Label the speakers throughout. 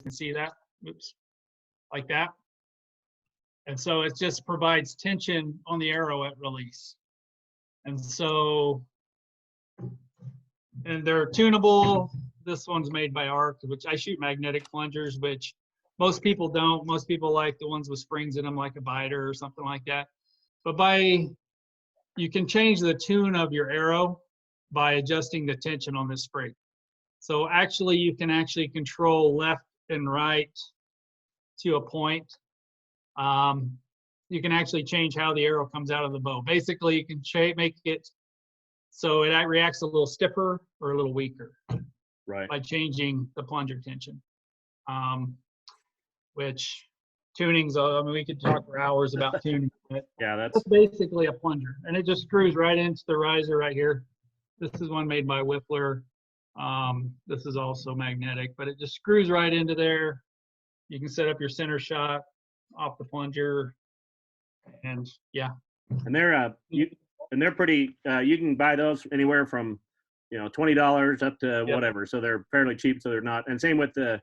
Speaker 1: can see that, oops, like that. And so it just provides tension on the arrow at release. And so, and they're tunable. This one's made by Arc, which I shoot magnetic plungers, which most people don't. Most people like the ones with springs in them, like a biter or something like that. But you can change the tune of your arrow by adjusting the tension on this spring. So actually, you can actually control left and right to a point. You can actually change how the arrow comes out of the bow. Basically, you can make it so it reacts a little stiffer or a little weaker,
Speaker 2: right,
Speaker 1: by changing the plunger tension. Which tuning's, I mean, we could talk for hours about tuning, but
Speaker 2: yeah, that's
Speaker 1: basically a plunger, and it just screws right into the riser right here. This is one made by Whiffler. This is also magnetic, but it just screws right into there. You can set up your center shot off the plunger, and yeah.
Speaker 2: And they're pretty. You can buy those anywhere from, $20 up to whatever. So they're fairly cheap. So they're not. And same with the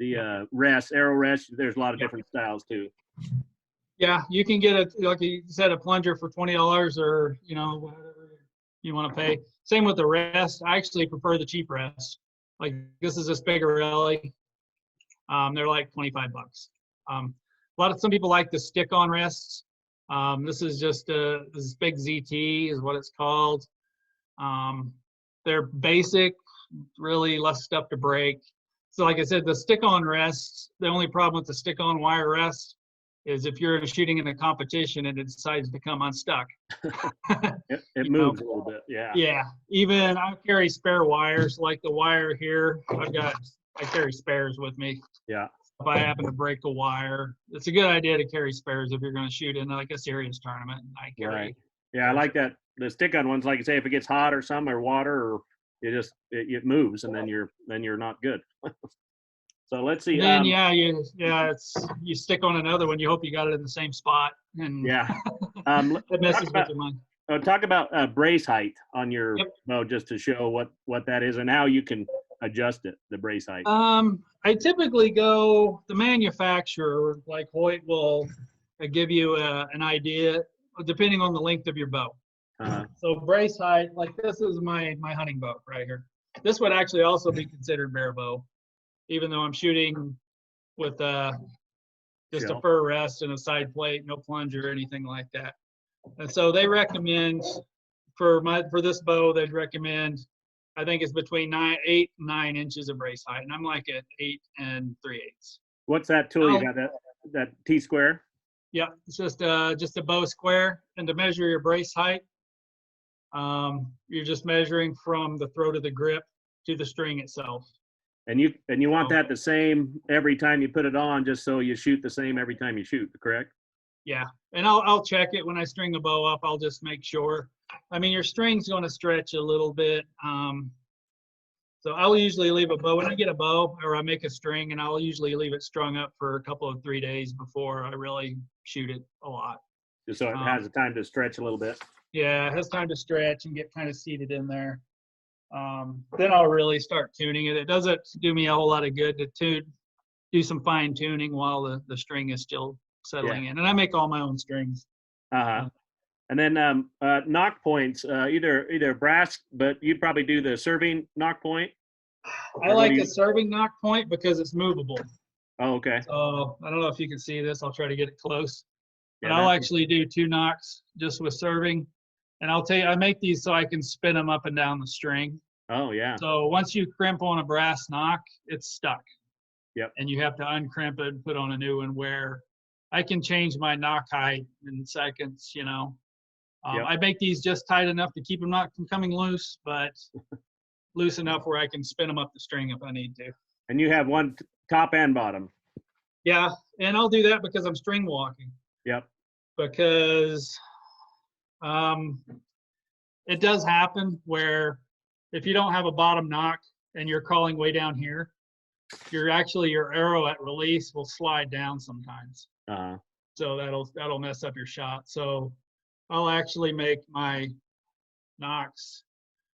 Speaker 2: arrow rest. There's a lot of different styles too.
Speaker 1: Yeah, you can get like you said, a plunger for $20, or whatever you want to pay. Same with the rest. I actually prefer the cheap rest. Like this is a Spigarelli. They're like $25. Some people like the stick-on rests. This is just this big ZT is what it's called. They're basic, really less stuff to break. So like I said, the stick-on rests, the only problem with the stick-on wire rest is if you're shooting in a competition and it decides to come unstuck.
Speaker 2: It moves a little bit, yeah.
Speaker 1: Yeah, even I carry spare wires, like the wire here. I carry spares with me.
Speaker 2: Yeah.
Speaker 1: If I happen to break a wire, it's a good idea to carry spares if you're going to shoot in like a serious tournament. I carry.
Speaker 2: Right. Yeah, I like that. The stick-on ones, like you say, if it gets hot or something, or water, or it moves, and then you're not good. So let's see.
Speaker 1: And then you stick on another one. You hope you got it in the same spot, and
Speaker 2: yeah,
Speaker 1: it messes with your mind.
Speaker 2: Talk about brace height on your bow, just to show what that is and how you can adjust it, the brace height.
Speaker 1: I typically go, the manufacturer, like Hoyt, will give you an idea depending on the length of your bow. So brace height, like this is my hunting bow right here. This would actually also be considered bare bow, even though I'm shooting with just a fur rest and a side plate, no plunger or anything like that. And so they recommend for this bow, they'd recommend, I think it's between 8 and 9 inches of brace height, and I'm like at 8 3/8.
Speaker 2: What's that tool you got? That T-square?
Speaker 1: Yeah, it's just a bow square, and to measure your brace height, you're just measuring from the throat of the grip to the string itself.
Speaker 2: And you want that the same every time you put it on, just so you shoot the same every time you shoot, correct?
Speaker 1: Yeah, and I'll check it when I string the bow up. I'll just make sure. I mean, your string's going to stretch a little bit. So I'll usually leave a bow when I get a bow, or I make a string, and I'll usually leave it strung up for a couple of 3 days before I really shoot it a lot.
Speaker 2: Just so it has the time to stretch a little bit.
Speaker 1: Yeah, it has time to stretch and get kind of seated in there. Then I'll really start tuning it. It doesn't do me a whole lot of good to do some fine tuning while the string is still settling in. And I make all my own strings.
Speaker 2: And then knock points, either brass, but you'd probably do the serving knock point.
Speaker 1: I like a serving knock point because it's movable.
Speaker 2: Oh, okay.
Speaker 1: So I don't know if you can see this. I'll try to get it close. But I'll actually do 2 knocks just with serving. And I'll tell you, I make these so I can spin them up and down the string.
Speaker 2: Oh, yeah.
Speaker 1: So once you crimp on a brass knock, it's stuck.
Speaker 2: Yep.
Speaker 1: And you have to uncrimp it and put on a new one, where I can change my knock height in seconds, I make these just tight enough to keep them not from coming loose, but loose enough where I can spin them up the string if I need to.
Speaker 2: And you have one top and bottom.
Speaker 1: Yeah, and I'll do that because I'm string walking.
Speaker 2: Yep.
Speaker 1: Because it does happen where if you don't have a bottom knock and you're calling way down here, your arrow at release will slide down sometimes. So that'll mess up your shot. So I'll actually make my knocks,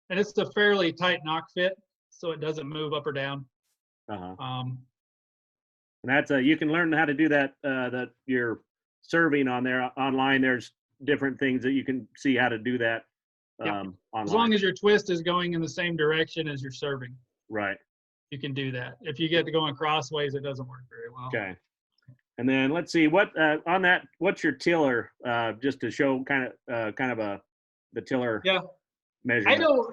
Speaker 1: and it's a fairly tight knock fit, so it doesn't move up or down.
Speaker 2: And that's you can learn how to do that. That you're serving on there online. There's different things that you can see how to do that online.
Speaker 1: As long as your twist is going in the same direction as you're serving.
Speaker 2: Right.
Speaker 1: You can do that. If you get to going crossways, it doesn't work very well.
Speaker 2: Okay. And then let's see what on that. What's your tiller? Just to show kind of the tiller.
Speaker 1: Yeah.
Speaker 2: Measurement.
Speaker 1: I know.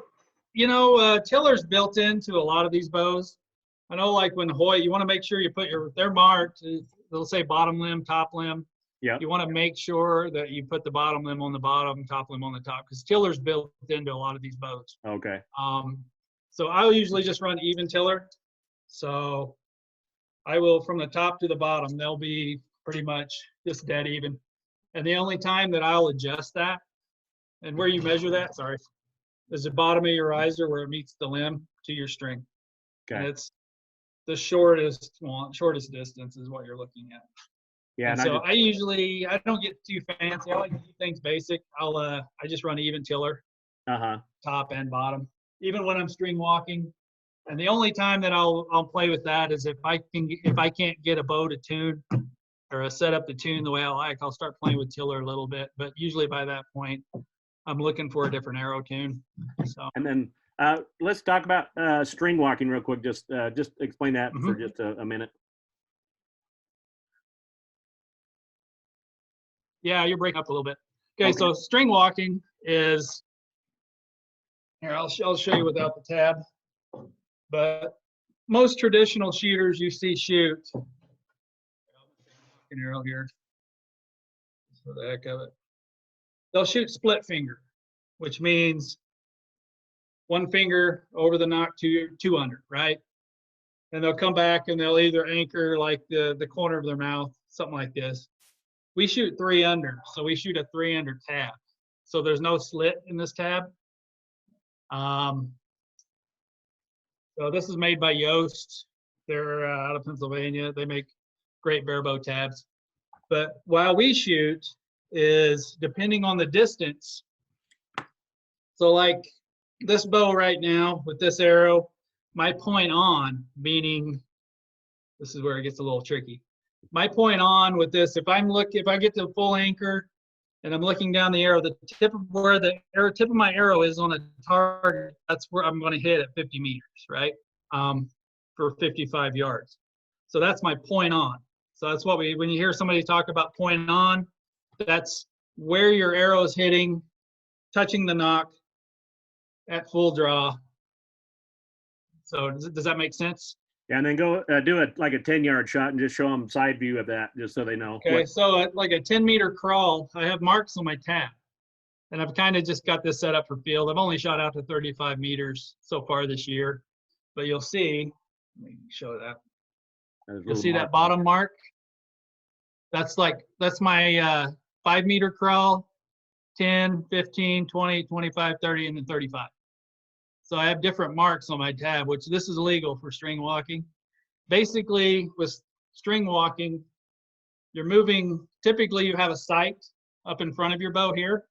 Speaker 1: Tiller's built into a lot of these bows. I know, like when Hoyt, you want to make sure you put they're marked. They'll say bottom limb, top limb.
Speaker 2: Yeah.
Speaker 1: You want to make sure that you put the bottom limb on the bottom, top limb on the top, because tiller's built into a lot of these bows.
Speaker 2: Okay.
Speaker 1: So I'll usually just run even tiller. So I will, from the top to the bottom, they'll be pretty much just dead even. And the only time that I'll adjust that, and where you measure that, sorry, is the bottom of your riser where it meets the limb to your string.
Speaker 2: Okay.
Speaker 1: And it's the shortest distance is what you're looking at.
Speaker 2: Yeah.
Speaker 1: And so I don't get too fancy. I like to keep things basic. I just run even tiller, top and bottom, even when I'm string walking. And the only time that I'll play with that is if I can't get a bow to tune or a setup to tune the way I like, I'll start playing with tiller a little bit. But usually by that point, I'm looking for a different arrow tune. So.
Speaker 2: And then let's talk about string walking real quick. Just explain that for just a minute.
Speaker 1: Yeah, you're breaking up a little bit. Okay. So string walking is, here, I'll show you without the tab. But most traditional shooters you see shoot, an arrow here, for the heck of it. They'll shoot split finger, which means one finger over the nock, two under, right? And they'll come back and they'll either anchor like the corner of their mouth, something like this. We shoot 3 under, so we shoot a 3 under tab. So there's no slit in this tab. So this is made by Yost. They're out of Pennsylvania. They make great barebow tabs. But while we shoot is depending on the distance. So like this bow right now with this arrow, my point on, meaning this is where it gets a little tricky. My point on with this, if I get to full anchor and I'm looking down the arrow, the tip of where the tip of my arrow is on a target, that's where I'm going to hit at 50 meters, right? For 55 yards. So that's my point on. So that's what when you hear somebody talk about point on, that's where your arrow is hitting, touching the nock at full draw. So does that make sense?
Speaker 2: Yeah, and then go do it like a 10-yard shot and just show them side view of that, just so they know.
Speaker 1: Okay, so like a 10-meter crawl, I have marks on my tab. And I've kind of just got this set up for field. I've only shot out to 35 meters so far this year. But you'll see, let me show that. You'll see that bottom mark? That's my 5-meter crawl, 10, 15, 20, 25, 30, and then 35. So I have different marks on my tab, which this is illegal for string walking. Basically, with string walking, you're moving, typically you have a sight up in front of your bow here,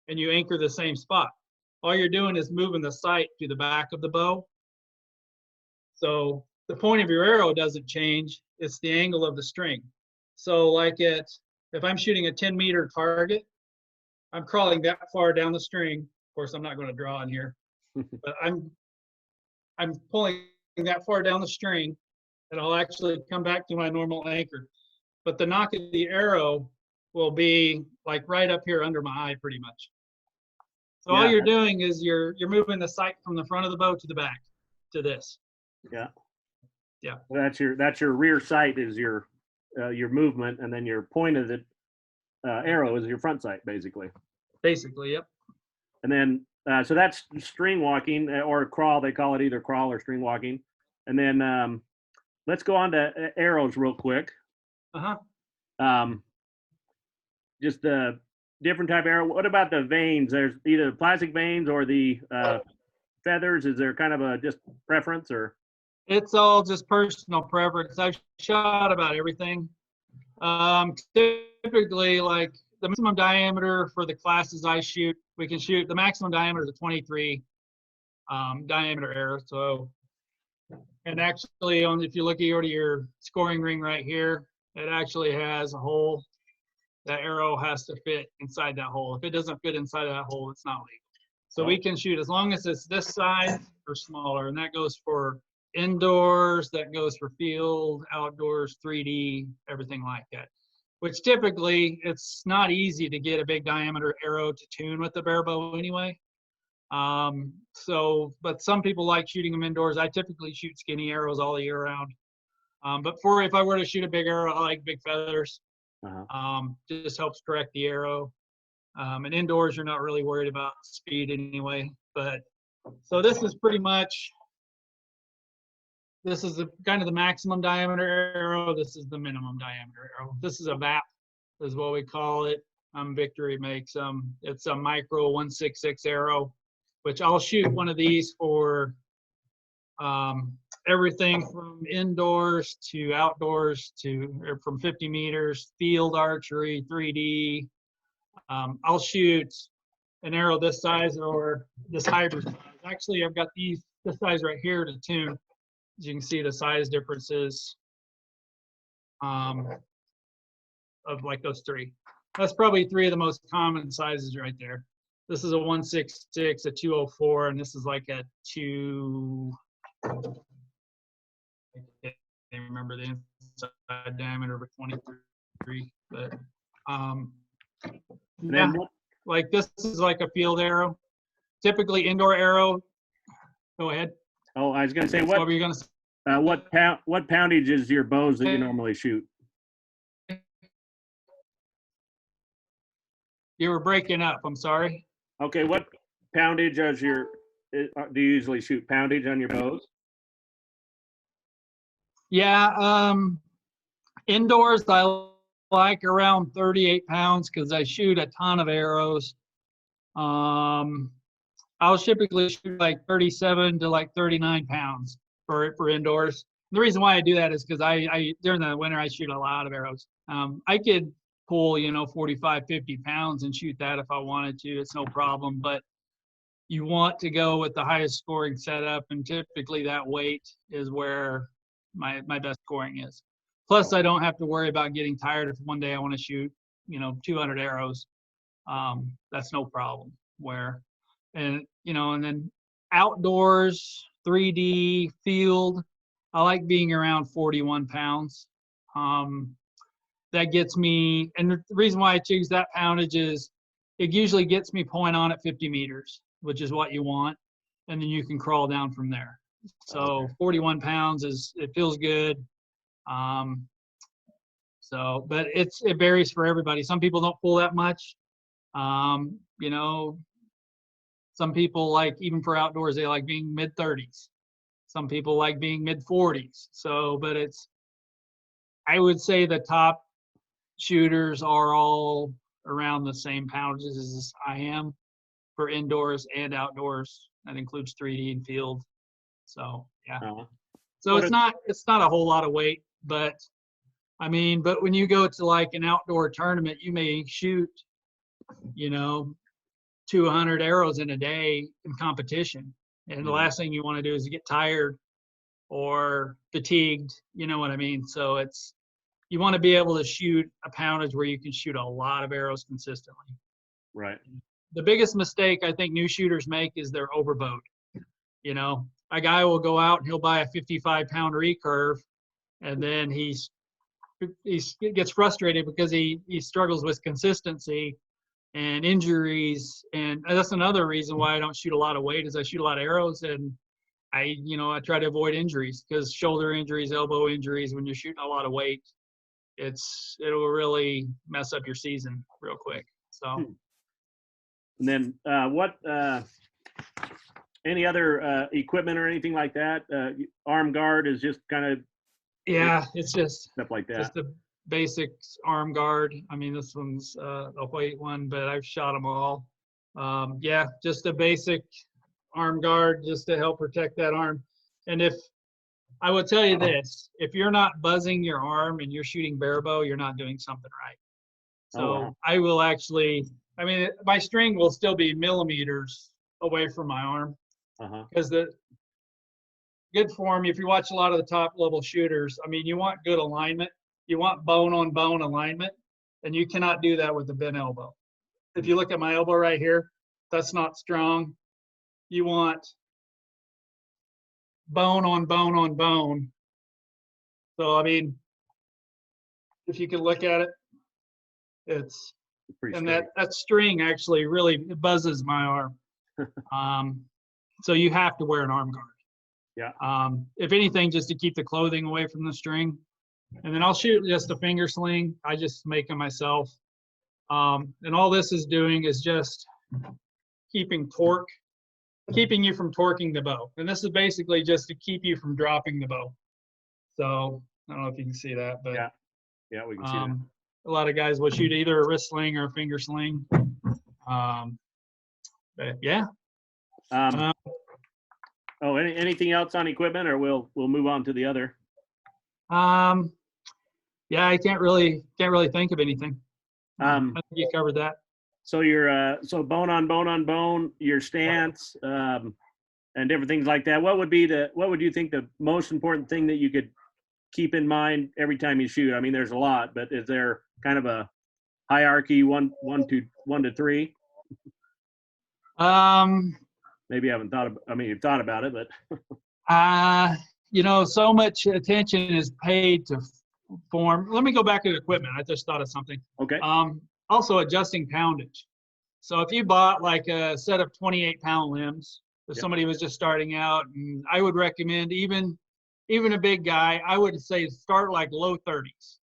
Speaker 1: and you anchor the same spot. All you're doing is moving the sight to the back of the bow. So the point of your arrow doesn't change, it's the angle of the string. So like if I'm shooting a 10-meter target, I'm crawling that far down the string. Of course, I'm not going to draw in here. But I'm pulling that far down the string, and I'll actually come back to my normal anchor. But the nock of the arrow will be like right up here under my eye, pretty much. So all you're doing is you're moving the sight from the front of the bow to the back, to this.
Speaker 2: Yeah.
Speaker 1: Yeah.
Speaker 2: That's your rear sight is your movement, and then your point of the arrow is your front sight, basically.
Speaker 1: Basically, yep.
Speaker 2: And then so that's string walking or crawl. They call it either crawl or string walking. And then let's go on to arrows real quick. Just the different type of arrow. What about the vanes? There's either plastic vanes or the feathers. Is there kind of a just preference, or?
Speaker 1: It's all just personal preference. I've shot about everything. Typically, like the maximum diameter for the classes I shoot, we can shoot the maximum diameter is a 23 diameter arrow. So And actually, if you look at your scoring ring right here, it actually has a hole. That arrow has to fit inside that hole. If it doesn't fit inside of that hole, it's not legal. So we can shoot as long as it's this size or smaller, and that goes for indoors, that goes for field, outdoors, 3D, everything like that. Which typically, it's not easy to get a big diameter arrow to tune with the bare bow anyway. But some people like shooting them indoors. I typically shoot skinny arrows all year round. But if I were to shoot a big arrow, I like big feathers. Just helps correct the arrow. And indoors, you're not really worried about speed anyway. But so this is pretty much, this is kind of the maximum diameter arrow. This is the minimum diameter arrow. This is a VAP, is what we call it. Victory makes them. It's a micro 166 arrow, which I'll shoot one of these for everything from indoors to outdoors or from 50 meters, field archery, 3D. I'll shoot an arrow this size or this hybrid size. Actually, I've got this size right here to tune. As you can see, the size differences of like those three. That's probably three of the most common sizes right there. This is a 166, a 204, and this is like a 2. I can't remember the inside diameter of a 23, but yeah, like this is like a field arrow. Typically indoor arrow. Go ahead.
Speaker 2: Oh, I was going to say,
Speaker 1: what were you going to say?
Speaker 2: What poundage is your bows that you normally shoot?
Speaker 1: You were breaking up. I'm sorry.
Speaker 2: Okay, what poundage do you usually shoot? Poundage on your bows?
Speaker 1: Yeah, indoors I like around 38 pounds because I shoot a ton of arrows. I'll typically shoot like 37 to like 39 pounds for indoors. The reason why I do that is because I during the winter I shoot a lot of arrows. I could pull 45, 50 pounds and shoot that if I wanted to. It's no problem, but you want to go with the highest scoring setup, and typically that weight is where my best scoring is. Plus, I don't have to worry about getting tired if one day I want to shoot 200 arrows. That's no problem. And then outdoors, 3D, field, I like being around 41 pounds. That gets me, and the reason why I choose that poundage is it usually gets me point on at 50 meters, which is what you want, and then you can crawl down from there. So 41 pounds it feels good. But it varies for everybody. Some people don't pull that much. Some people like, even for outdoors, they like being mid 30s. Some people like being mid 40s. But I would say the top shooters are all around the same poundages as I am for indoors and outdoors. That includes 3D and field. So yeah. So it's not a whole lot of weight, but when you go to like an outdoor tournament, you may shoot, 200 arrows in a day in competition. And the last thing you want to do is get tired or fatigued, you know what I mean? So you want to be able to shoot a poundage where you can shoot a lot of arrows consistently.
Speaker 2: Right.
Speaker 1: The biggest mistake I think new shooters make is they're overbowed. A guy will go out and he'll buy a 55-pound recurve, and then he gets frustrated because he struggles with consistency and injuries. And that's another reason why I don't shoot a lot of weight, is I shoot a lot of arrows, and I try to avoid injuries, because shoulder injuries, elbow injuries, when you're shooting a lot of weight, it'll really mess up your season real quick. So.
Speaker 2: And then any other equipment or anything like that? Arm guard is just kind of.
Speaker 1: Yeah, it's just
Speaker 2: stuff like that.
Speaker 1: Just the basics arm guard. This one's a white one, but I've shot them all. Yeah, just a basic arm guard just to help protect that arm. And if I would tell you this, if you're not buzzing your arm and you're shooting bare bow, you're not doing something right. So I will actually, my string will still be millimeters away from my arm, because good form. If you watch a lot of the top level shooters, I mean, you want good alignment. You want bone on bone alignment, and you cannot do that with a bent elbow. If you look at my elbow right here, that's not strong. You want bone on bone on bone. So, I mean, if you can look at it, it's,
Speaker 2: Pretty
Speaker 1: and
Speaker 2: straight.
Speaker 1: that string actually really buzzes my arm. So you have to wear an arm guard.
Speaker 2: Yeah.
Speaker 1: If anything, just to keep the clothing away from the string. And then I'll shoot just a finger sling. I just make them myself. And all this is doing is just keeping you from torquing the bow. And this is basically just to keep you from dropping the bow. So I don't know if you can see that, but
Speaker 2: yeah, we can see that.
Speaker 1: a lot of guys will shoot either a wrist sling or a finger sling. But yeah.
Speaker 2: Anything else on equipment, or we'll move on to the other?
Speaker 1: Yeah, I can't really think of anything. I think you covered that.
Speaker 2: So your so bone on bone, your stance, and different things like that. What would you think the most important thing that you could keep in mind every time you shoot? I mean, there's a lot, but is there kind of a hierarchy, one to three? Maybe you haven't thought about. I mean, you've thought about it, but
Speaker 1: so much attention is paid to form. Let me go back to the equipment. I just thought of something.
Speaker 2: Okay.
Speaker 1: Also adjusting poundage. So if you bought like a set of 28-pound limbs, if somebody was just starting out, and I would recommend even a big guy, I would say start like low 30s.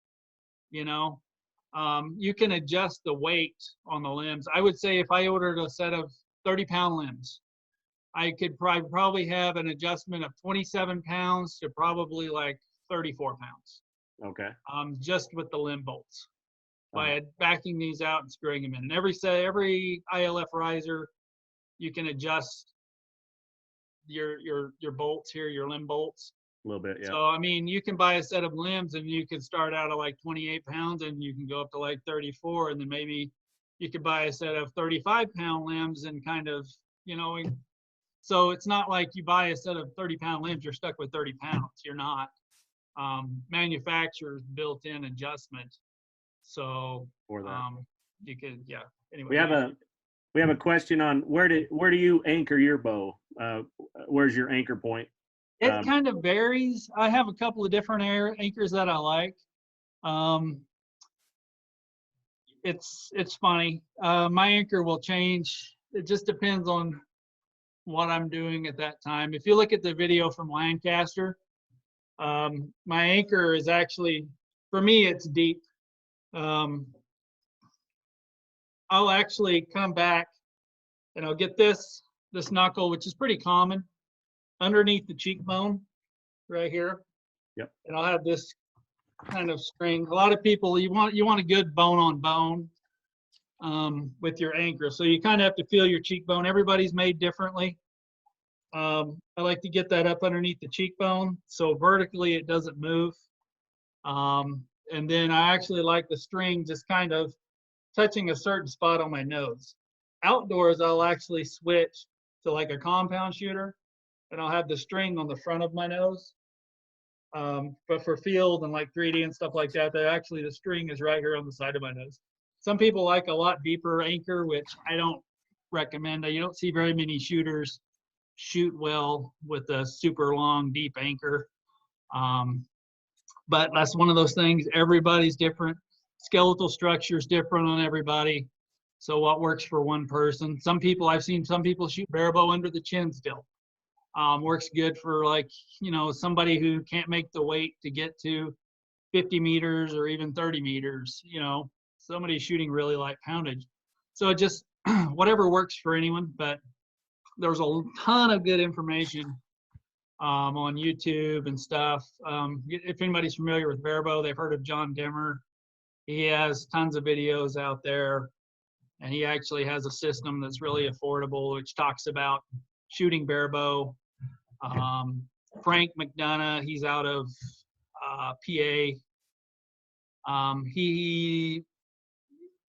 Speaker 1: You can adjust the weight on the limbs. I would say if I ordered a set of 30-pound limbs, I could probably have an adjustment of 27 pounds to probably like 34 pounds.
Speaker 2: Okay.
Speaker 1: Just with the limb bolts, by backing these out and screwing them in. And every ILF riser, you can adjust your bolts here, your limb bolts.
Speaker 2: A little bit, yeah.
Speaker 1: So I mean, you can buy a set of limbs and you can start out at like 28 pounds and you can go up to like 34, and then maybe you could buy a set of 35-pound limbs and kind of, so it's not like you buy a set of 30-pound limbs, you're stuck with 30 pounds. You're not. Manufacturer's built-in adjustment. So
Speaker 2: for that.
Speaker 1: You could, yeah. Anyway,
Speaker 2: we have a question on where do you anchor your bow? Where's your anchor point?
Speaker 1: It kind of varies. I have a couple of different anchors that I like. It's funny. My anchor will change. It just depends on what I'm doing at that time. If you look at the video from Lancaster, my anchor is actually, for me, it's deep. I'll actually come back and I'll get this knuckle, which is pretty common, underneath the cheekbone right here.
Speaker 2: Yep.
Speaker 1: And I'll have this kind of string. A lot of people, you want a good bone on bone with your anchor. So you kind of have to feel your cheekbone. Everybody's made differently. I like to get that up underneath the cheekbone so vertically it doesn't move. And then I actually like the string just kind of touching a certain spot on my nose. Outdoors, I'll actually switch to like a compound shooter, and I'll have the string on the front of my nose. But for field and like 3D and stuff like that, the string is right here on the side of my nose. Some people like a lot deeper anchor, which I don't recommend. You don't see very many shooters shoot well with a super long, deep anchor. But that's one of those things. Everybody's different. Skeletal structure is different on everybody. So what works for one person? I've seen some people shoot barebow under the chin still. Works good for like, somebody who can't make the weight to get to 50 meters or even 30 meters, somebody shooting really light poundage. So it just, whatever works for anyone, but there's a ton of good information on YouTube and stuff. If anybody's familiar with barebow, they've heard of John Dimmer. He has tons of videos out there, and he actually has a system that's really affordable, which talks about shooting barebow. Frank McDonough, he's out of PA. He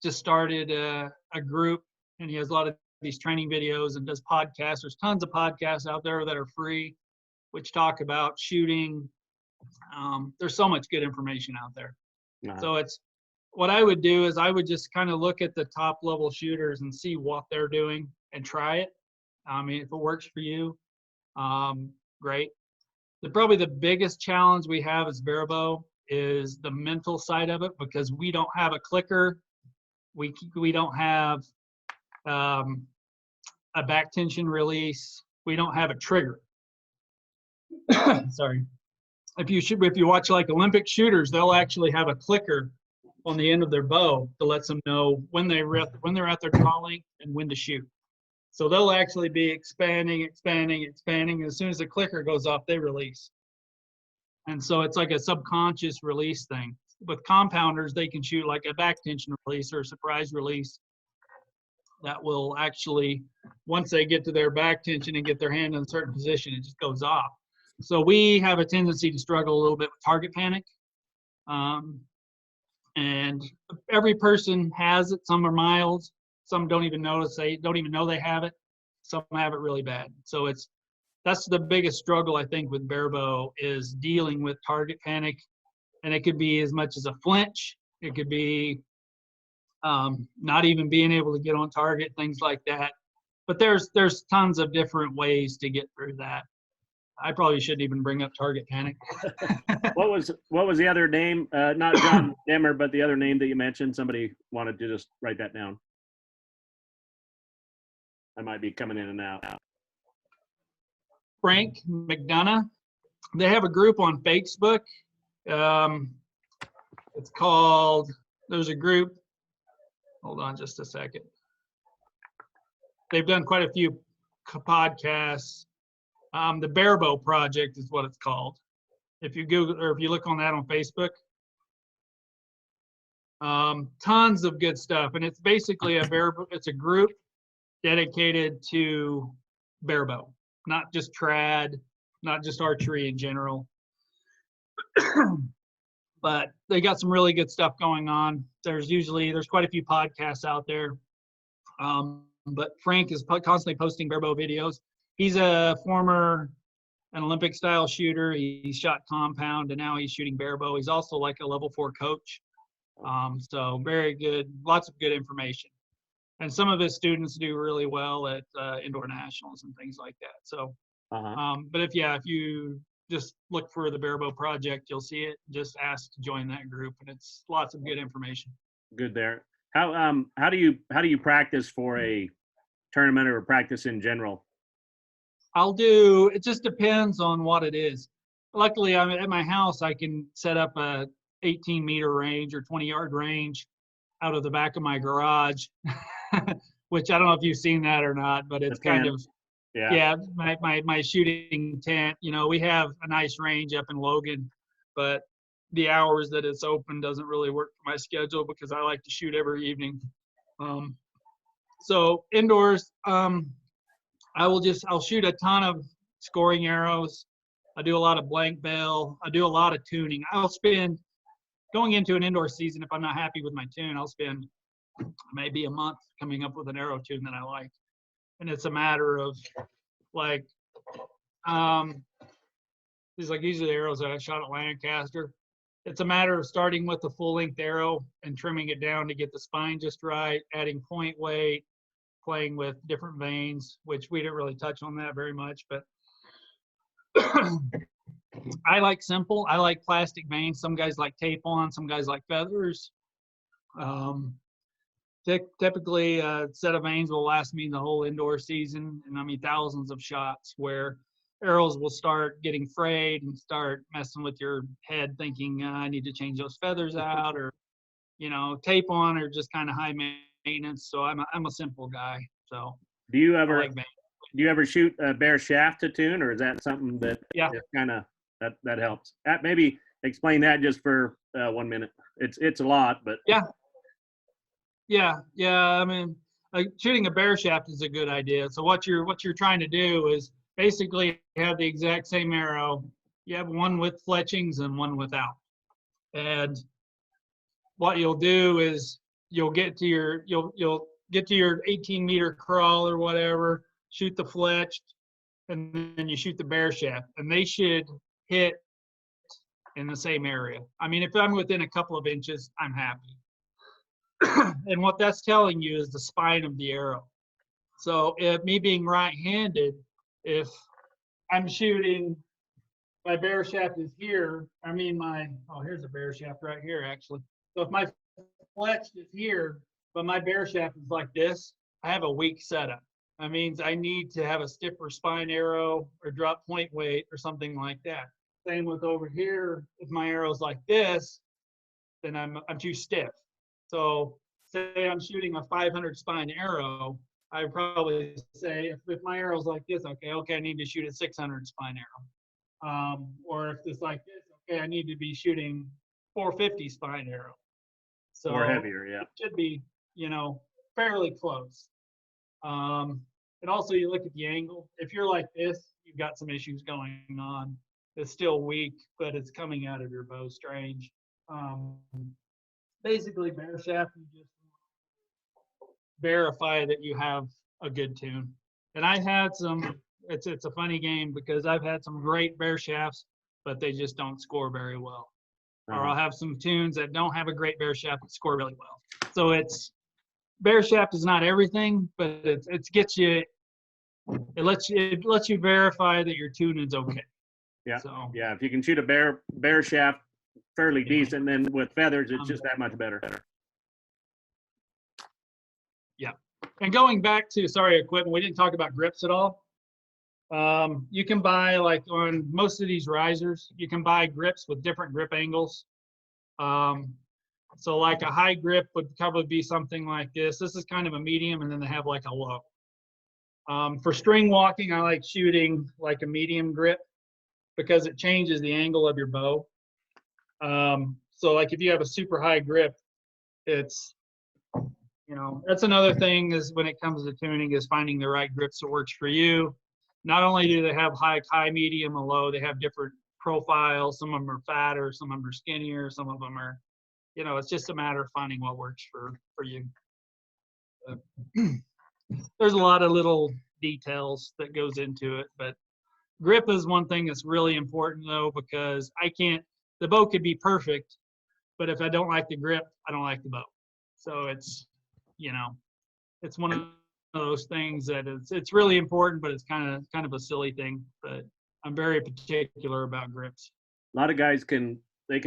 Speaker 1: just started a group, and he has a lot of these training videos and does podcasts. There's tons of podcasts out there that are free. which talk about shooting. There's so much good information out there. So it's what I would do is I would just kind of look at the top level shooters and see what they're doing and try it. I mean, if it works for you, great. Probably the biggest challenge we have as barebow is the mental side of it, because we don't have a clicker. We don't have a back tension release. We don't have a trigger. Sorry. If you watch like Olympic shooters, they'll actually have a clicker on the end of their bow to let them know when they're at their draw length and when to shoot. So they'll actually be expanding. As soon as the clicker goes off, they release. And so it's like a subconscious release thing. With compounders, they can shoot like a back tension release or a surprise release that will actually, once they get to their back tension and get their hand in a certain position, it just goes off. So we have a tendency to struggle a little bit with target panic. And every person has it. Some are mild. Some don't even notice. They don't even know they have it. Some have it really bad. So that's the biggest struggle, I think, with barebow is dealing with target panic. And it could be as much as a flinch. It could be not even being able to get on target, things like that. But there's tons of different ways to get through that. I probably shouldn't even bring up target panic.
Speaker 2: What was the other name? Not John Demmer, but the other name that you mentioned. Somebody wanted to just write that down. I might be coming in and out.
Speaker 1: Frank McDonough. They have a group on Facebook. It's called, there's a group. Hold on just a second. They've done quite a few podcasts. The Barebow Project is what it's called. If you Google or if you look on that on Facebook, tons of good stuff. And it's basically it's a group dedicated to barebow, not just trad, not just archery in general. But they got some really good stuff going on. There's quite a few podcasts out there. But Frank is constantly posting barebow videos. He's an Olympic style shooter. He shot compound and now he's shooting barebow. He's also like a level 4 coach. So very good, lots of good information. And some of his students do really well at indoor nationals and things like that. So, but if you just look for the Barebow Project, you'll see it. Just ask to join that group, and it's lots of good information.
Speaker 2: Good there. How do you practice for a tournament or practice in general?
Speaker 1: It just depends on what it is. Luckily, I'm at my house. I can set up a 18-meter range or 20-yard range out of the back of my garage, which I don't know if you've seen that or not, but it's kind of, my shooting tent. You know, we have a nice range up in Logan, but the hours that it's open doesn't really work for my schedule because I like to shoot every evening. So indoors, I'll shoot a ton of scoring arrows. I do a lot of blank bell. I do a lot of tuning. I'll spend, going into an indoor season, if I'm not happy with my tune, I'll spend maybe a month coming up with an arrow tune that I like. And it's a matter of like, these are the arrows that I shot at Lancaster. It's a matter of starting with the full length arrow and trimming it down to get the spine just right, adding point weight, playing with different veins, which we didn't really touch on that very much, but I like simple. I like plastic veins. Some guys like tape on, some guys like feathers. Typically, a set of veins will last me the whole indoor season, and I mean thousands of shots where arrows will start getting frayed and start messing with your head thinking, I need to change those feathers out, or, tape on are just kind of high maintenance. So I'm a simple guy. So
Speaker 2: do you ever shoot a bare shaft to tune, or is that something that kind of that helps? Maybe explain that just for 1 minute. It's a lot, but
Speaker 1: yeah. I mean, shooting a bare shaft is a good idea. So what you're trying to do is basically have the exact same arrow. You have one with fletchings and one without. And what you'll do is you'll get to your 18-meter crawl or whatever, shoot the fletched, and then you shoot the bear shaft, and they should hit in the same area. I mean, if I'm within a couple of inches, I'm happy. And what that's telling you is the spine of the arrow. So if me being right-handed, if I'm shooting, my bear shaft is here, I mean here's a bear shaft right here actually. So if my fletch is here, but my bear shaft is like this, I have a weak setup. That means I need to have a stiffer spine arrow or drop point weight or something like that. Same with over here, if my arrow's like this, then I'm too stiff. So say I'm shooting a 500 spine arrow, I would probably say if my arrow's like this, okay, I need to shoot a 600 spine arrow. Or if it's like this, okay, I need to be shooting 450 spine arrow. So
Speaker 2: or heavier, yeah.
Speaker 1: it should be, fairly close. And also you look at the angle. If you're like this, you've got some issues going on. It's still weak, but it's coming out of your bow strange. Basically, bear shaft, you just verify that you have a good tune. And I had some, it's a funny game because I've had some great bear shafts, but they just don't score very well. Or I'll have some tunes that don't have a great bear shaft that score really well. So bear shaft is not everything, but it gets you, it lets you verify that your tune is okay.
Speaker 2: Yeah.
Speaker 1: So
Speaker 2: yeah, if you can shoot a bear shaft fairly decent, then with feathers, it's just that much better.
Speaker 1: Yeah. And going back to, equipment, we didn't talk about grips at all. You can buy, like on most of these risers, you can buy grips with different grip angles. So like a high grip would probably be something like this. This is kind of a medium, and then they have like a low. For string walking, I like shooting like a medium grip because it changes the angle of your bow. So like if you have a super high grip, it's, that's another thing is when it comes to tuning is finding the right grips that works for you. Not only do they have high, medium, and low, they have different profiles. Some of them are fatter, some of them are skinnier, some of them are, it's just a matter of finding what works for you. There's a lot of little details that goes into it, but grip is one thing that's really important though, because the bow could be perfect, but if I don't like the grip, I don't like the bow. So it's, it's one of those things that it's really important, but it's kind of a silly thing. But I'm very particular about grips.
Speaker 2: A lot of guys can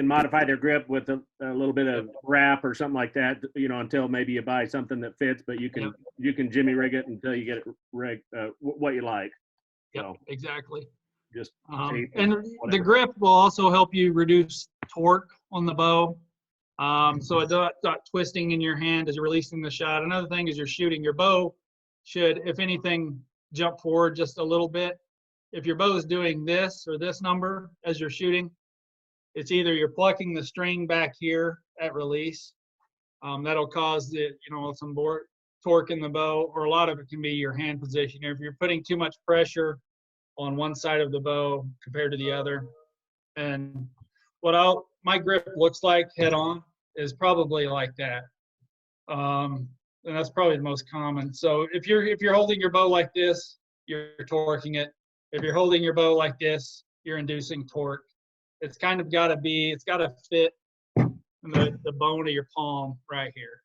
Speaker 2: modify their grip with a little bit of wrap or something like that, until maybe you buy something that fits. But you can jimmy rig it until you get it what you like.
Speaker 1: Yep,
Speaker 2: so
Speaker 1: exactly.
Speaker 2: Just
Speaker 1: and the grip will also help you reduce torque on the bow. So it's not twisting in your hand as you're releasing the shot. Another thing is you're shooting, your bow should, if anything, jump forward just a little bit. If your bow is doing this or this number as you're shooting, it's either you're plucking the string back here at release. That'll cause some torque in the bow, or a lot of it can be your hand position. If you're putting too much pressure on one side of the bow compared to the other. And my grip looks like head on is probably like that. And that's probably the most common. So if you're holding your bow like this, you're torquing it. If you're holding your bow like this, you're inducing torque. It's kind of got to fit the bone of your palm right here.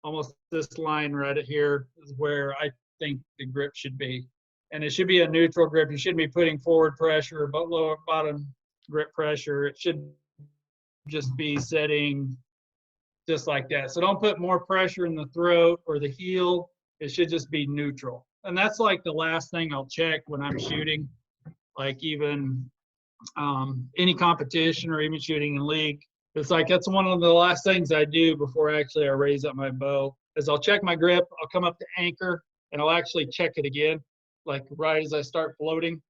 Speaker 1: Almost this line right here is where I think the grip should be. And it should be a neutral grip. You shouldn't be putting forward pressure, but lower bottom grip pressure. It should just be setting just like that. So don't put more pressure in the throat or the heel. It should just be neutral. And that's like the last thing I'll check when I'm shooting, like even any competition or even shooting in league. It's like that's one of the last things I do before I raise up my bow is I'll check my grip. I'll come up to anchor and I'll actually check it again, like right as I start floating,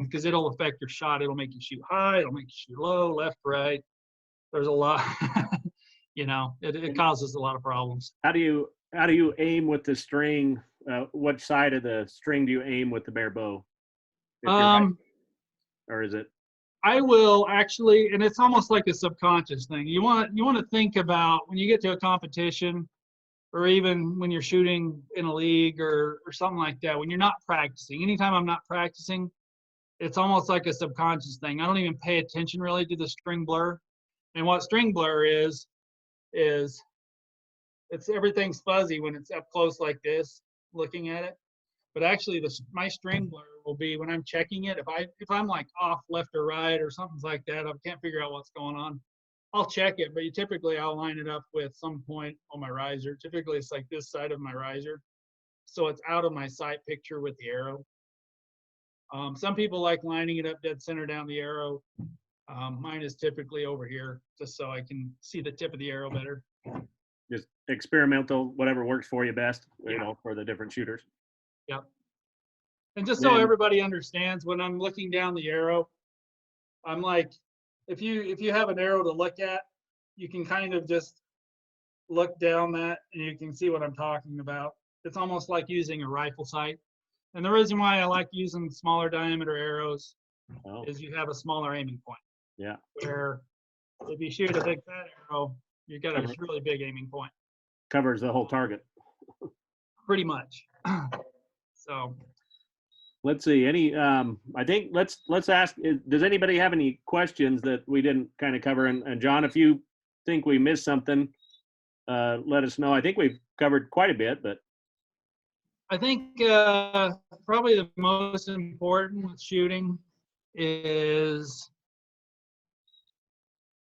Speaker 1: because it'll affect your shot. It'll make you shoot high. It'll make you shoot low, left, right. There's a lot, it causes a lot of problems.
Speaker 2: How do you aim with the string? What side of the string do you aim with the bare bow? Or is it?
Speaker 1: I will actually, and it's almost like a subconscious thing. You want to think about when you get to a competition or even when you're shooting in a league or something like that, when you're not practicing. Anytime I'm not practicing, it's almost like a subconscious thing. I don't even pay attention really to the string blur. And what string blur is it's everything's fuzzy when it's up close like this, looking at it. But actually, my string blur will be when I'm checking it. If I'm like off left or right or something like that, I can't figure out what's going on. I'll check it, but typically I'll line it up with some point on my riser. Typically, it's like this side of my riser, so it's out of my sight picture with the arrow. Some people like lining it up dead center down the arrow. Mine is typically over here, just so I can see the tip of the arrow better.
Speaker 2: Just experimental, whatever works for you best,
Speaker 1: Yeah.
Speaker 2: you know, for the different shooters.
Speaker 1: Yep. And just so everybody understands, when I'm looking down the arrow, I'm like, if you have an arrow to look at, you can kind of just look down that and you can see what I'm talking about. It's almost like using a rifle sight. And the reason why I like using smaller diameter arrows is you have a smaller aiming point.
Speaker 2: Yeah.
Speaker 1: Where if you shoot a big fat arrow, you got a really big aiming point.
Speaker 2: Covers the whole target.
Speaker 1: Pretty much. So.
Speaker 2: Let's see. I think let's ask. Does anybody have any questions that we didn't kind of cover? And John, if you think we missed something, let us know. I think we've covered quite a bit, but
Speaker 1: I think probably the most important with shooting is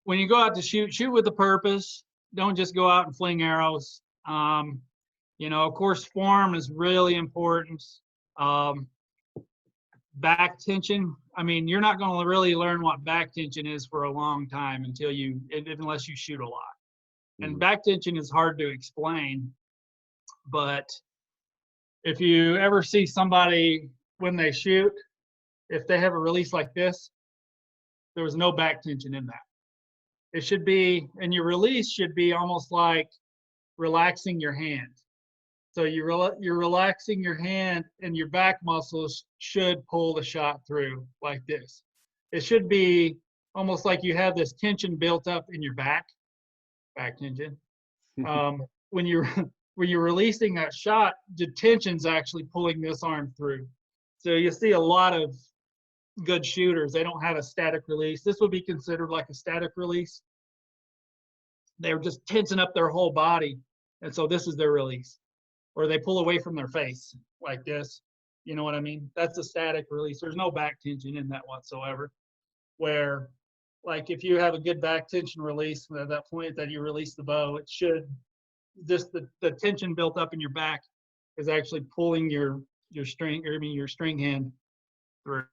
Speaker 1: when you go out to shoot with a purpose. Don't just go out and fling arrows. You know, of course, form is really important. Back tension. I mean, you're not going to really learn what back tension is for a long time unless you shoot a lot. And back tension is hard to explain, but if you ever see somebody when they shoot, if they have a release like this, there was no back tension in that. It should be, and your release should be almost like relaxing your hand. So you're relaxing your hand and your back muscles should pull the shot through like this. It should be almost like you have this tension built up in your back tension. When you're releasing that shot, the tension's actually pulling this arm through. So you see a lot of good shooters, they don't have a static release. This would be considered like a static release. They're just tensing up their whole body. And so this is their release. Or they pull away from their face like this. You know what I mean? That's a static release. There's no back tension in that whatsoever. Where, like, if you have a good back tension release at that point that you release the bow, it should just the tension built up in your back is actually pulling your string hand through.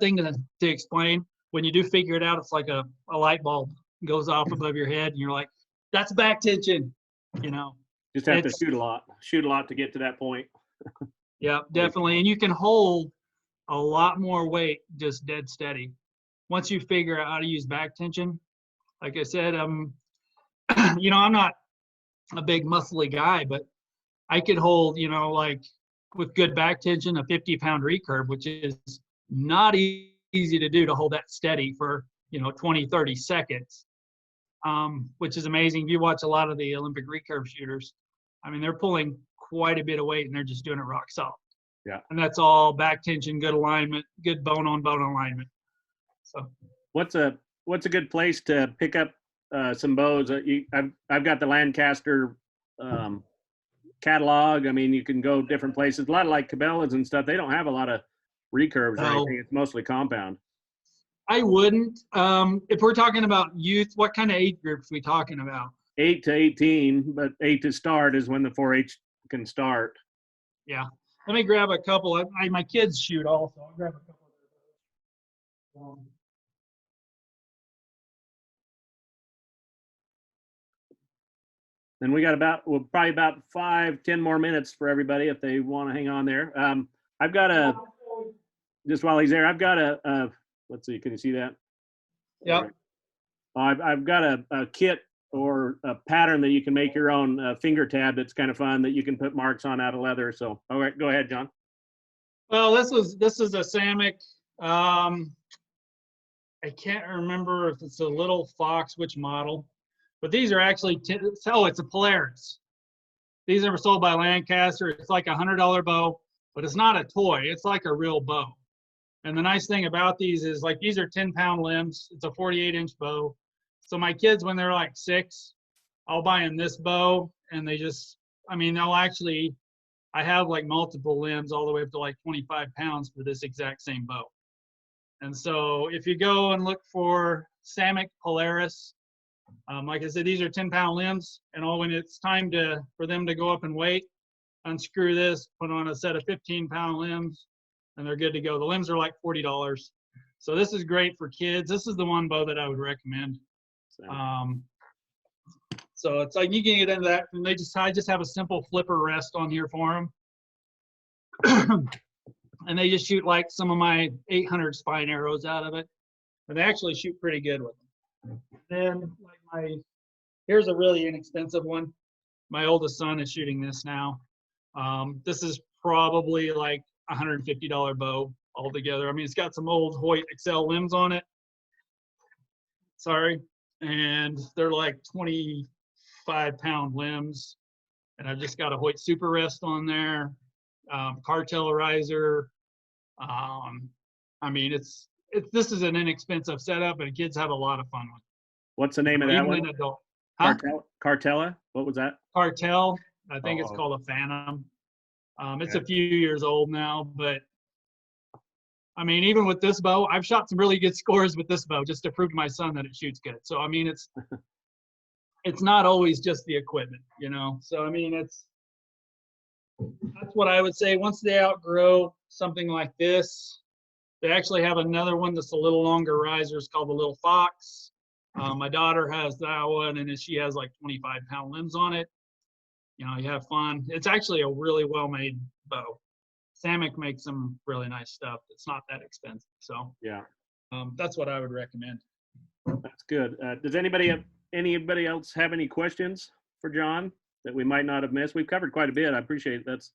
Speaker 1: Thing to explain, when you do figure it out, it's like a light bulb goes off above your head and you're like, that's back tension, you know.
Speaker 2: Just have to shoot a lot to get to that point.
Speaker 1: Yeah, definitely. And you can hold a lot more weight just dead steady. Once you figure out how to use back tension, like I said, you know, I'm not a big muscly guy, but I could hold, you know, like with good back tension, a 50-pound recurve, which is not easy to do, to hold that steady for, you know, 20, 30 seconds. Which is amazing. If you watch a lot of the Olympic recurve shooters, I mean, they're pulling quite a bit of weight and they're just doing it rock solid.
Speaker 2: Yeah.
Speaker 1: And that's all back tension, good alignment, good bone on bone alignment. So
Speaker 2: what's a good place to pick up some bows? I've got the Lancaster catalog. I mean, you can go different places. A lot of like Cabela's and stuff, they don't have a lot of recurves or anything. It's mostly compound.
Speaker 1: I wouldn't. If we're talking about youth, what kind of age groups are we talking about? 8
Speaker 2: to 18, but 8 to start is when the 4-H can start.
Speaker 1: Yeah. Let me grab a couple. My kids shoot also. I'll grab a couple of those.
Speaker 2: And we got probably about 5-10 more minutes for everybody if they want to hang on there. I've got just while he's there, I've got let's see, can you see that?
Speaker 1: Yep.
Speaker 2: I've got a kit or a pattern that you can make your own finger tab that's kind of fun that you can put marks on out of leather. So, all right, go ahead, John.
Speaker 1: Well, this is a Samick. I can't remember if it's a Little Fox, which model, But these are actually, oh, it's a Polaris. These are sold by Lancaster. It's like $100 bow, but it's not a toy. It's like a real bow. And the nice thing about these is like these are 10-pound limbs. It's a 48-inch bow. So my kids, when they're like 6, I'll buy them this bow, and they just, I mean, they'll actually, I have like multiple limbs all the way up to like 25 pounds for this exact same bow. And so if you go and look for Samick Polaris, like I said, these are 10-pound limbs, and all when it's time for them to go up and weight, unscrew this, put on a set of 15-pound limbs, and they're good to go. The limbs are like $40. So this is great for kids. This is the one bow that I would recommend. So it's like you can get into that, and I just have a simple flipper rest on here for them. And they just shoot like some of my 800 spine arrows out of it. And they actually shoot pretty good with them. Then like here's a really inexpensive one. My oldest son is shooting this now. This is probably like $150 bow altogether. I mean, it's got some old Hoyt Excel limbs on it. Sorry. And they're like 25-pound limbs. And I've just got a Hoyt Super Rest on there, cartellerizer. I mean, this is an inexpensive setup, and kids have a lot of fun with it.
Speaker 2: What's the name of that
Speaker 1: Even
Speaker 2: one?
Speaker 1: an adult. Huh?
Speaker 2: Cartella? What was that?
Speaker 1: Cartel. I think it's called a Phantom. It's a few years old now, but I mean, even with this bow, I've shot some really good scores with this bow just to prove to my son that it shoots good. So, I mean, it's not always just the equipment, you know? So, I mean, that's what I would say. Once they outgrow something like this, they actually have another one that's a little longer riser. It's called the Little Fox. My daughter has that one, and she has like 25-pound limbs on it. You know, you have fun. It's actually a really well-made bow. Samick makes some really nice stuff. It's not that expensive. So
Speaker 2: yeah,
Speaker 1: that's what I would recommend.
Speaker 2: That's good. Does anybody else have any questions for John that we might not have missed? We've covered quite a bit. I appreciate it. That's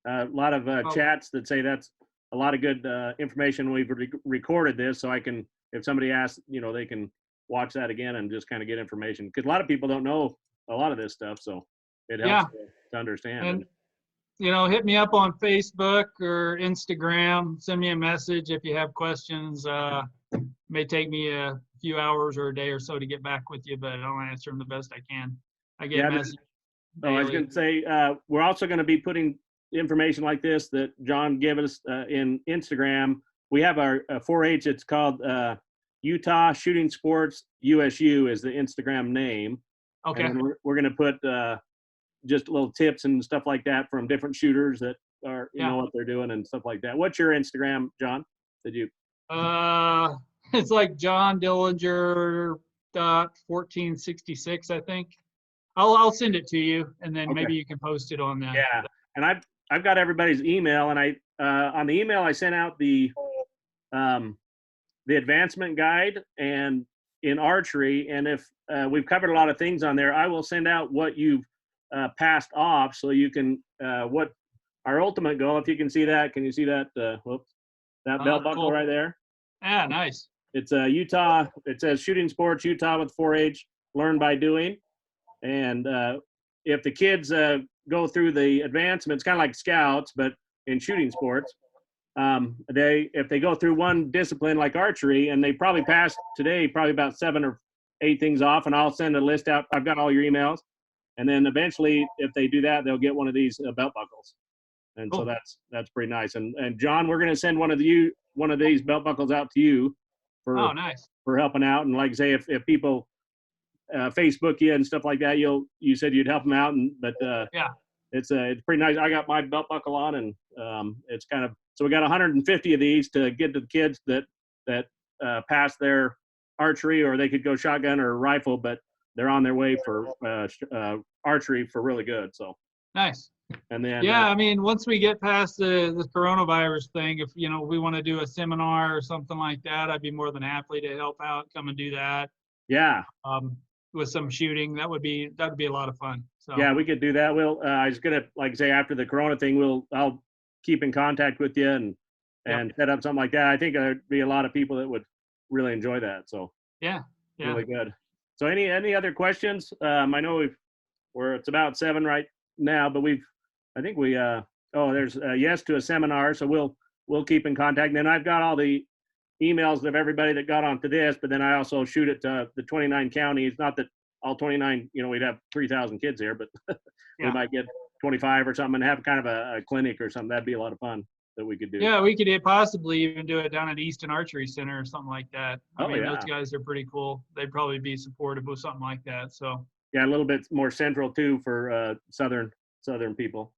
Speaker 2: a lot of chats that say that's a lot of good information. We've recorded this, so I can, if somebody asks, you know, they can watch that again and just kind of get information, because a lot of people don't know a lot of this stuff, so it helps to understand.
Speaker 1: And you know, hit me up on Facebook or Instagram. Send me a message if you have questions. May take me a few hours or a day or so to get back with you, but I'll answer them the best I can. I get messages.
Speaker 2: I was going to say, we're also going to be putting information like this that John gave us in Instagram. We have our 4-H. It's called Utah Shooting Sports USU is the Instagram name.
Speaker 1: Okay.
Speaker 2: And we're going to put just little tips and stuff like that from different shooters that are, you know what they're doing and stuff like that. What's your Instagram, John? Did you?
Speaker 1: It's like John Dillinger .1466, I think. I'll send it to you, and then maybe you can post it on that.
Speaker 2: Yeah, and I've got everybody's email, and I on the email I sent out the advancement guide and in archery, and if we've covered a lot of things on there, I will send out what you've passed off, so you can what our ultimate goal. If you can see that, can you see that? Whoops, that belt buckle right there.
Speaker 1: Ah, nice.
Speaker 2: It's Utah. It says Shooting Sports Utah with 4-H. Learn by doing. And if the kids go through the advancements, kind of like scouts, but in shooting sports, if they go through one discipline like archery, and they probably passed today, probably about 7 or 8 things off, and I'll send a list out. I've got all your emails. And then eventually, if they do that, they'll get one of these belt buckles. And so that's pretty nice. And John, we're going to send one of these belt buckles out to you for for helping out. And like I say, if people Facebook you and stuff like that, you said you'd help them out, but it's pretty nice. I got my belt buckle on, and it's kind of, so we got 150 of these to give to the kids that pass their archery, or they could go shotgun or rifle, but they're on their way for archery for really good. So
Speaker 1: nice.
Speaker 2: And then
Speaker 1: I mean, once we get past the coronavirus thing, if we want to do a seminar or something like that, I'd be more than happy to help out, come and do that.
Speaker 2: Yeah.
Speaker 1: With some shooting, that'd be a lot of fun. So
Speaker 2: yeah, we could do that. I was gonna, like say, after the corona thing, I'll keep in contact with you and set up something like that. I think there'd be a lot of people that would really enjoy that. So
Speaker 1: yeah.
Speaker 2: Really good. So any other questions? I know it's about 7 right now, but I think there's a yes to a seminar. So we'll keep in contact. And then I've got all the emails of everybody that got onto this, but then I also shoot it to the 29 counties. Not that all 29, we'd have 3,000 kids here, but we might get 25 or something and have kind of a clinic or something. That'd be a lot of fun that we could do.
Speaker 1: Yeah, we could possibly even do it down at Easton Archery Center or something like that. I mean,
Speaker 2: yeah.
Speaker 1: those guys are pretty cool. They'd probably be supportive of something like that. So
Speaker 2: yeah, a little bit more central too for southern people.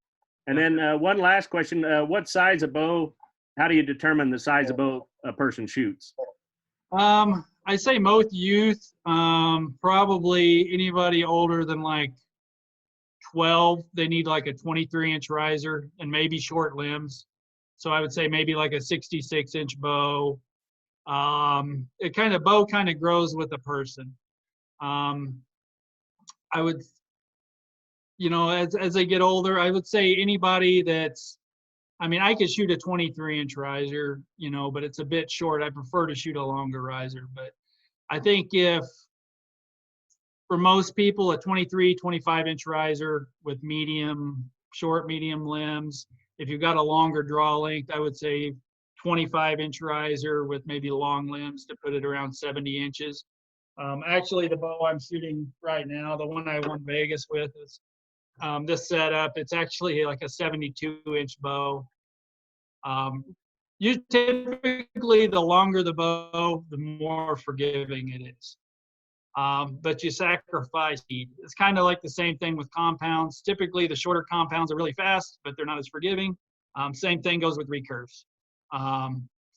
Speaker 2: And then one last question: what size of bow? How do you determine the size of bow a person shoots?
Speaker 1: I say most youth, probably anybody older than like 12, they need like a 23-inch riser and maybe short limbs. So I would say maybe like a 66-inch bow. Bow kind of grows with the person. I would, as they get older, I would say anybody I could shoot a 23-inch riser, but it's a bit short. I prefer to shoot a longer riser. But I think for most people, a 23, 25-inch riser with short, medium limbs. If you've got a longer draw length, I would say 25-inch riser with maybe long limbs to put it around 70 inches. Actually, the bow I'm shooting right now, the one I won Vegas with, is this setup. It's actually like a 72-inch bow. Typically, the longer the bow, the more forgiving it is. But you sacrifice speed. It's kind of like the same thing with compounds. Typically, the shorter compounds are really fast, but they're not as forgiving. Same thing goes with recurves.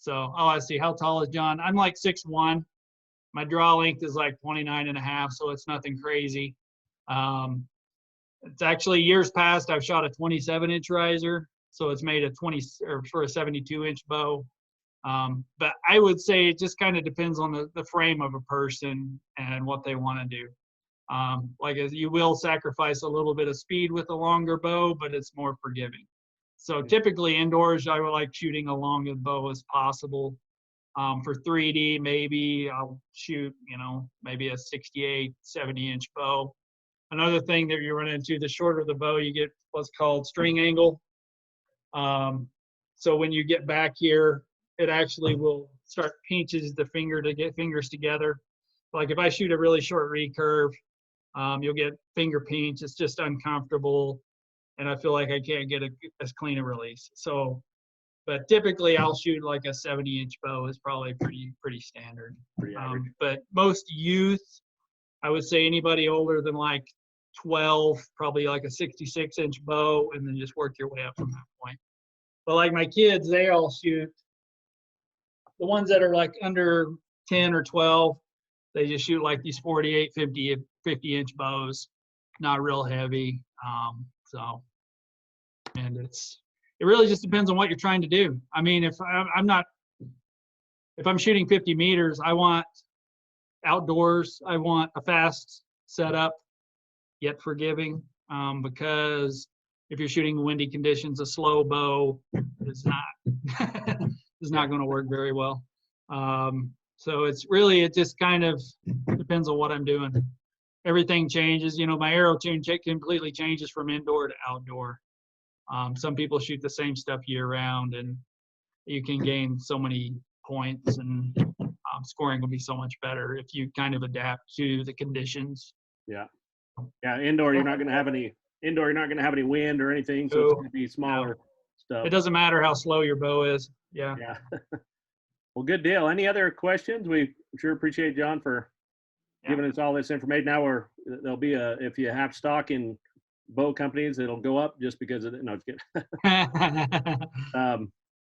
Speaker 1: Let's see, how tall is John? I'm like 6'1". My draw length is like 29.5, so it's nothing crazy. It's actually years past, I've shot a 27-inch riser, so it's made for a 72-inch bow. But I would say it just kind of depends on the frame of a person and what they want to do. You will sacrifice a little bit of speed with a longer bow, but it's more forgiving. So typically indoors, I would like shooting a long bow as possible. For 3D, maybe I'll shoot, maybe a 68, 70-inch bow. Another thing that you run into, the shorter the bow, you get what's called string angle. So when you get back here, it actually will start pinches the finger to get fingers together. Like if I shoot a really short recurve, you'll get finger pinch. It's just uncomfortable, and I feel like I can't get as clean a release. But typically I'll shoot like a 70-inch bow is probably pretty standard. But most youth, I would say anybody older than like 12, probably like a 66-inch bow, and then just work your way up from that point. But like my kids, they all shoot. The ones that are like under 10 or 12, they just shoot like these 48, 50-inch bows, not real heavy. And it really just depends on what you're trying to do. I mean, if I'm shooting 50 meters, I want outdoors. I want a fast setup, yet forgiving, because if you're shooting windy conditions, a slow bow is not going to work very well. So it just kind of depends on what I'm doing. Everything changes. My arrow tune completely changes from indoor to outdoor. Some people shoot the same stuff year round, and you can gain so many points, and scoring will be so much better if you kind of adapt to the conditions.
Speaker 2: Yeah. Indoor, you're not going to have any wind or anything, so it's going to be smaller stuff.
Speaker 1: It doesn't matter how slow your bow is. Yeah.
Speaker 2: Well, good deal. Any other questions? We sure appreciate John for giving us all this information. Now there'll be if you have stock in bow companies, it'll go up just because of it. No, it's good.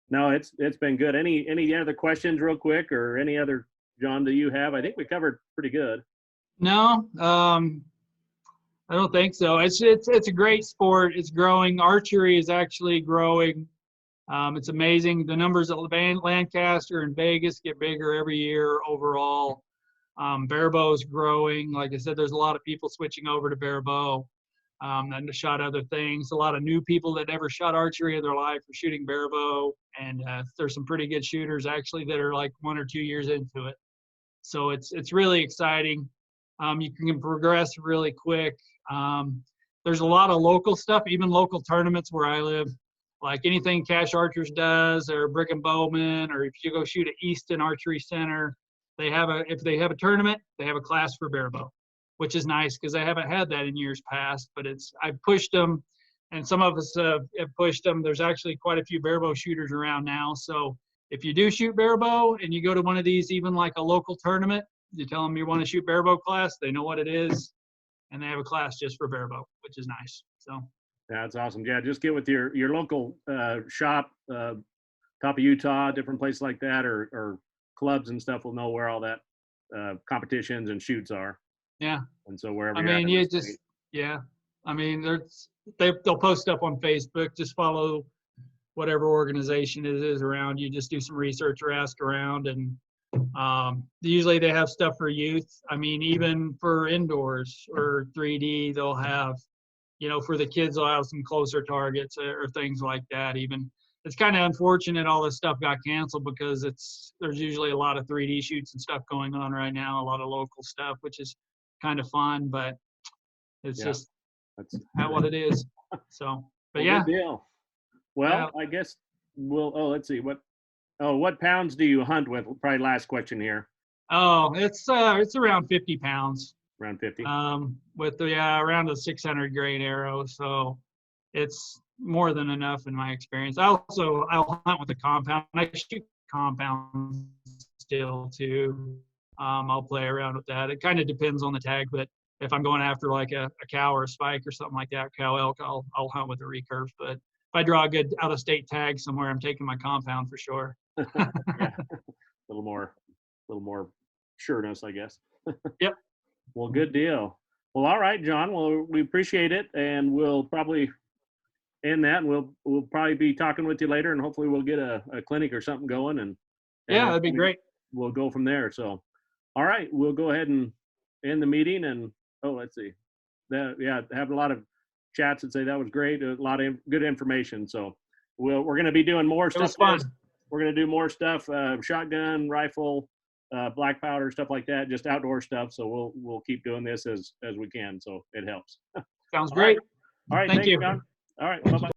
Speaker 2: No, it's been good. Any other questions real quick, or any other, John, do you have? I think we covered pretty good.
Speaker 1: No, I don't think so. It's a great sport. It's growing. Archery is actually growing. It's amazing. The numbers at Lancaster and Vegas get bigger every year overall. Barebow is growing. Like I said, there's a lot of people switching over to barebow and to shot other things. A lot of new people that never shot archery in their life are shooting barebow, and there's some pretty good shooters actually that are like 1 or 2 years into it. So it's really exciting. You can progress really quick. There's a lot of local stuff, even local tournaments where I live, like anything Cash Archers does, or Brick and Bowman, or if you go shoot at Easton Archery Center, if they have a tournament, they have a class for barebow, which is nice because I haven't had that in years past. But I've pushed them, and some of us have pushed them. There's actually quite a few barebow shooters around now, so if you do shoot barebow and you go to one of these, even like a local tournament, you tell them you want to shoot barebow class, they know what it is, and they have a class just for barebow, which is nice. So
Speaker 2: that's awesome. Yeah, just get with your local shop, top of Utah, different places like that, or clubs and stuff will know where all that competitions and shoots are.
Speaker 1: Yeah.
Speaker 2: And so wherever
Speaker 1: I
Speaker 2: you're
Speaker 1: mean,
Speaker 2: at
Speaker 1: you just, yeah. I mean, they'll post up on Facebook. Just follow whatever organization it is around you. Just do some research or ask around, and usually they have stuff for youth. I mean, even for indoors or 3D, they'll have, for the kids, they'll have some closer targets or things like that. Even it's kind of unfortunate all this stuff got canceled because there's usually a lot of 3D shoots and stuff going on right now, a lot of local stuff, which is kind of fun, but it's just that's what it is. So, but
Speaker 2: well, good deal. Well, I guess let's see what pounds do you hunt with? Probably last question here.
Speaker 1: Oh, it's around 50 pounds.
Speaker 2: Around 50.
Speaker 1: With around a 600 grain arrow. So it's more than enough in my experience. I'll hunt with a compound. I shoot compounds still too. I'll play around with that. It kind of depends on the tag, but if I'm going after like a cow or a spike or something like that, cow elk, I'll hunt with a recurve. But if I draw a good out-of-state tag somewhere, I'm taking my compound for sure.
Speaker 2: Yeah. A little more sureness, I guess.
Speaker 1: Yep.
Speaker 2: Well, good deal. Well, all right, John. Well, we appreciate it, and we'll probably end that, and we'll probably be talking with you later, and hopefully we'll get a clinic or something going, and
Speaker 1: yeah, that'd be great.
Speaker 2: We'll go from there. So, all right, we'll go ahead and end the meeting, and let's see. Have a lot of chats that say that was great. A lot of good information. So we're going to be doing more stuff.
Speaker 1: It was fun.
Speaker 2: We're going to do more stuff, shotgun, rifle, black powder, stuff like that, just outdoor stuff. So we'll keep doing this as we can. So it helps.
Speaker 1: Sounds great.
Speaker 2: All right.
Speaker 1: Thank you.
Speaker 2: John. All right. Bye-bye.